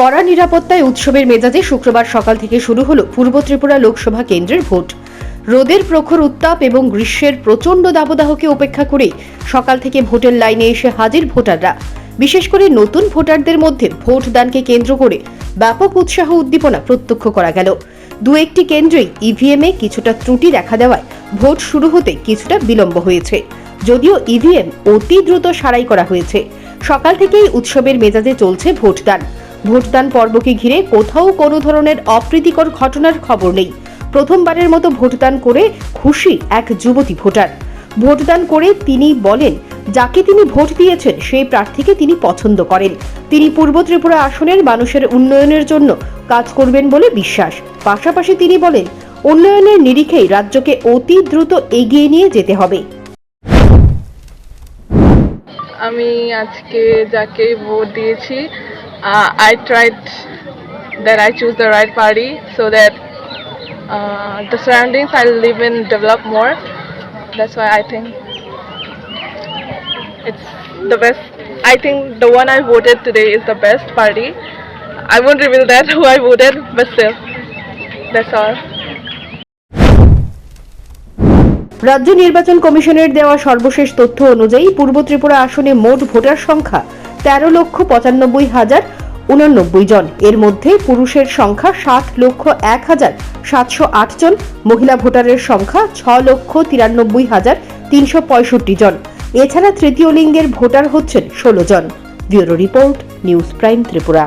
কড়া নিরাপত্তায় উৎসবের মেজাজে শুক্রবার সকাল থেকে শুরু হলো পূর্ব ত্রিপুরা লোকসভা কেন্দ্রের ভোট। রোদের প্রখর উত্তাপ এবং গ্রীষ্মের প্রচণ্ড দাবদাহকে উপেক্ষা করে সকাল থেকে ভোটের লাইনে এসে হাজির ভোটাররা। বিশেষ করে নতুন ভোটারদের মধ্যে ভোট দানকে কেন্দ্র করে ব্যাপক উৎসাহ উদ্দীপনা প্রত্যক্ষ করা গেল। দু একটি কেন্দ্রেই ইভিএমে কিছুটা ত্রুটি দেখা দেওয়ায় ভোট শুরু হতে কিছুটা বিলম্ব হয়েছে, যদিও ইভিএম অতি দ্রুত সারাই করা হয়েছে। সকাল থেকেই উৎসবের মেজাজে চলছে ভোটদান। ভোটদান পর্বকে ঘিরে কোথাও কোনো ধরনের অপ্রীতিকর ঘটনার খবর নেই। প্রথমবারের মতো ভোটদান করে খুশি এক যুবতী ভোটার। ভোটদান করে তিনি বলেন, যাকে তিনি ভোট দিয়েছেন সেই প্রার্থীকে তিনি পছন্দ করেন। তিনি পূর্ব ত্রিপুরা আসনের মানুষের উন্নয়নের জন্য কাজ করবেন বলে বিশ্বাস। পাশাপাশি তিনি বলেন, উন্নয়নের নিরিখেই রাজ্যকে অতি দ্রুত এগিয়ে নিয়ে যেতে হবে। আমি আজকে যাকে ভোট দিয়েছি, I tried that I choose the right party so that the surroundings I live in develop more. That's why I think it's the best. I think the one I voted today is the best party. I won't reveal that who I voted, but still, that's all. রাজ্য নির্বাচন কমিশনের দেওয়া সর্বশেষ তথ্য অনুযায়ী পূর্ব ত্রিপুরা আসনে মোট voter সংখ্যা 13,95,089 জন। এর মধ্যে পুরুষের সংখ্যা 60,01,708 জন, মহিলা ভোটারের সংখ্যা 6,93,365 জন। এছাড়া তৃতীয় লিঙ্গের ভোটার হচ্ছেন 16 জন। Bureau report, news prime Tripura.